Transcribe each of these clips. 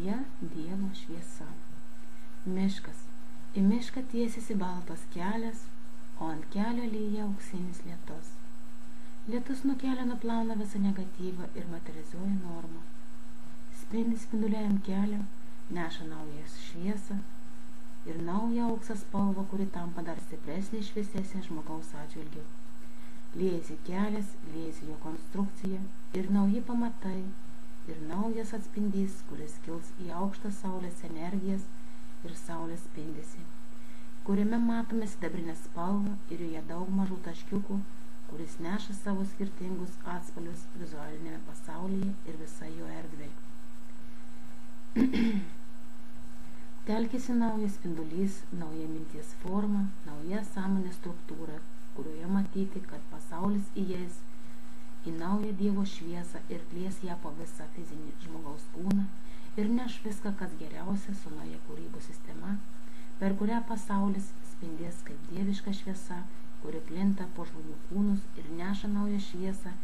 nauja Dievo šviesa. Miškas. Į mišką tiesiasi baltas kelias, o ant kelio lyja auksinis lietus. Lietus nuo kelio nuplauna visą negatyvą ir materializuoja normą. Spinduliai ant kelio neša naują šviesą ir naują auksą spalvą, kuri tampa dar stipresnė, šviesesnė žmogaus atžvilgiu. Liejasi kelias, liejasi jo konstrukcija ir nauji pamatai ir naujas atspindys, kuris kils į aukštą saulės energijas ir saulės spindesį, kuriame matome sidabrinę spalvą ir joje daug mažų taškiukų, kuris neša savo skirtingus atspalvius vizualinėme pasaulyje ir visai jo erdvei. Telkėsi naujas spindulys, nauja minties forma, nauja sąmonės struktūra, kurioje matyti, kad pasaulis įeis į naują Dievo šviesą ir plės ją po visą fizinį žmogaus kūną ir neš viską, kas geriausia su nauja kūrybos sistema, per kurią pasaulis spindės kaip dieviška šviesa, kuri plinta po žmonių kūnus ir neša naują šviesą,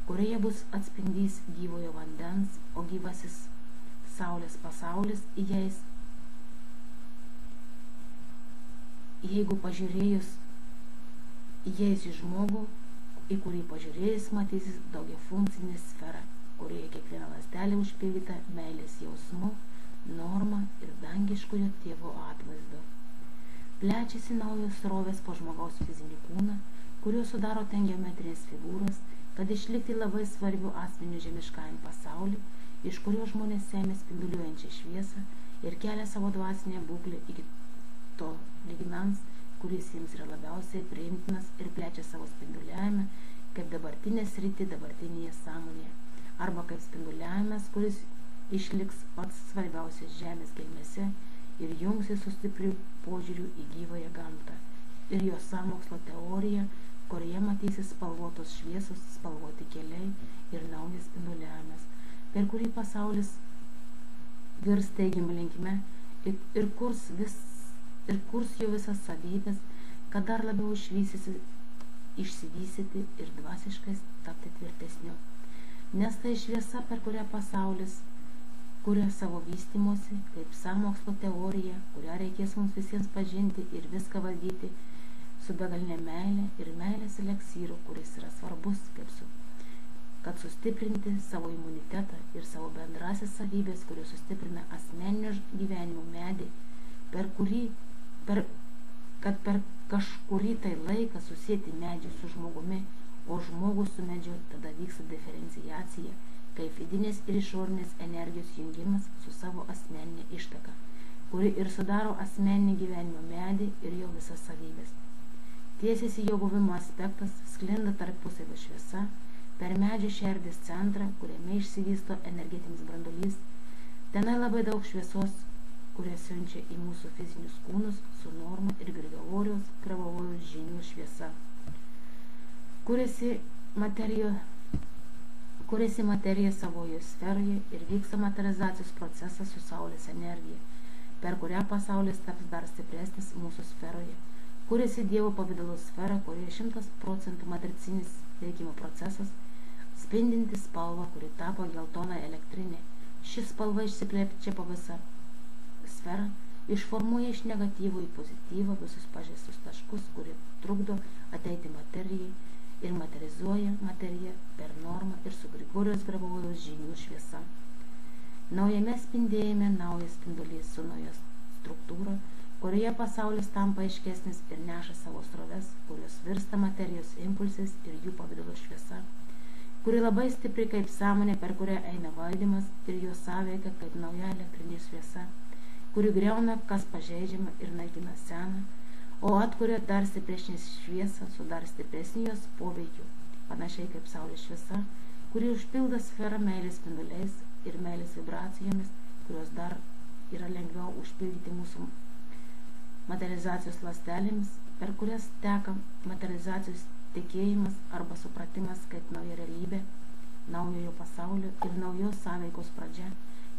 kurioje bus atspindys gyvojo vandens, o gyvasis saulės pasaulis įeis. Jeigu pažiūrėjus įeis į žmogų, į kurį pažiūrėjus matysis daugiafunkcinė sfera, kurioje kiekviena ląstelė užpildyta meilės jausmu, norma ir dangiškojo tėvo atvaizdu. Plečiasi naujos srovės po žmogaus fizinį kūną, kuriuos sudaro ten geometrinės figūros, kad išlikti labai svarbių asmenių žemiškajam pasauliu, iš kurio žmonės semia spinduliuojančią šviesą ir kelia savo dvasinę būklę iki to lygmens, kuris jiems yra labiausiai priimtinas ir plečia savo spinduliavimą kaip dabartinę sritį dabartinėje sąmonėje, arba kaip spinduliavimas, kuris išliks pats svarbiausias žemės gelmėse ir jungsis su stipriu požiūriu į gyvąją gamtą ir jo sąmokslo teorija, kurioje matysis spalvotos šviesos, spalvoti keliai ir naujas spinduliavimas, per kurį pasaulis virs teigiamą linkme ir kurs jo visas savybės, kad dar labiau išsivystyti ir dvasiškai tapti tvirtesniu. Nes tai šviesa, per kurią pasaulis kuria savo vystymosi, kaip sąmokslo teorija, kurią reikės mums visiems pažinti ir viską valdyti su begalinė meilė ir meilės eleksyru, kuris yra svarbus, kad sustiprinti savo imunitetą ir savo bendrasias savybės, kurios sustiprina asmeninio gyvenimo medį, kad per kažkurį tai laiką susieti medžių su žmogumi, o žmogus su medžiu, tada vyksta diferenciacija, kaip vidinės ir išorinės energijos jungimas su savo asmeninė ištaka, kuri ir sudaro asmeninį gyvenimo medį ir jo visas savybės. Tiesiasi jo buvimo aspektas, sklinda tarpusavio šviesa, per medžio šerdės centrą, kuriame išsivysto energetinis brandolys, tenai labai daug šviesos, kurie siunčia į mūsų fizinius kūnus su norma ir Grigorijaus žinių šviesa. Kuriasi materija savoje sferoje ir vyksta materializacijos procesas su saulės energija, per kurią pasaulis taps dar stipresnis mūsų sferoje. Kuriasi Dievo pavidalo sfera, kurioje 100% matricinis veikimo procesas, spindinti spalva, kuri tapo geltona elektrinė. Ši spalva išsiplečia po visą sferą, išformuoja iš negatyvo į pozityvą visus pažeistus taškus, kurie trukdo ateiti materijai ir materializuoja materiją per normą ir su Grigorijaus žinių šviesa. Naujame spindėjime naujas spindulys su nauja struktūra, kurioje pasaulis tampa aiškesnis ir neša savo sroves, kurios virsta materijos impulsais ir jų pavidalo šviesa, kuri labai stipri kaip sąmonė, per kurią eina valdymas ir jo sąveika kaip nauja elektrinė šviesa, kuri griauna, kas pažeidžiama ir naikina seną, o atkuria dar stipresnį šviesą su dar stipresnį jos poveikiu, panašiai kaip saulės šviesa, kuri užpildo sferą meilės spinduliais ir meilės vibracijomis, kurios dar yra lengviau užpildyti mūsų materializacijos ląstelėmis, per kurias teka materializacijos tikėjimas arba supratimas kaip nauja realybė, naujojo pasaulio ir naujos sąveikos pradžia,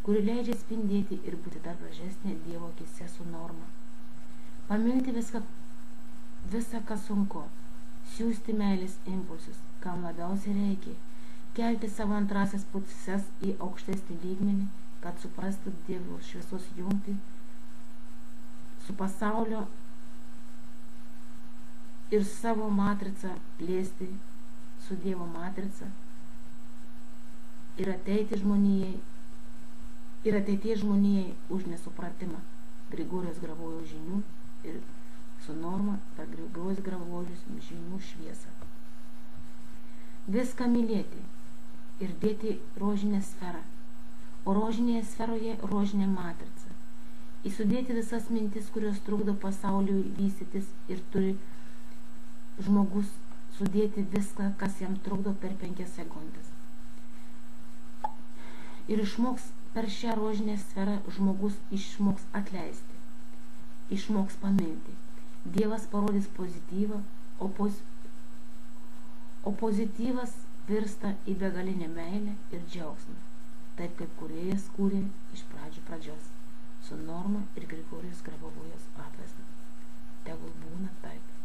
kuri leidžia spindėti ir būti dar gražesnė Dievo akyse su norma. Pamilti visą, kas sunku, siųsti meilės impulsus, kam labiausiai reikia, kelti savo antrasias puses į aukštesnį lygmenį, kad suprastų Dievo šviesos jungtį su pasaulio ir savo matricą plėsti su Dievo matrica ir ateities žmonijai už nesupratimą Grigorijos Gravojaus žinių ir su norma per Grigorijos Gravojaus žinių šviesą. Viską mylėti ir dėti rožinę sferą, o rožinėje sferoje rožinė matrica. Įsudėti visas mintis, kurios trukdo pasauliui vystytis ir turi žmogus sudėti viską, kas jam trukdo per 5 sekundės. Ir išmoks per šią rožinę sferą žmogus išmoks atleisti, išmoks pamilti. Dievas parodys pozityvą, o pozityvas virsta į begalinę meilę ir džiaugsmą, taip kaip kūrėjas kūrė iš pradžios, su Norma ir Grigorijos Gravojaus atvaizdu. Tegul būna taip.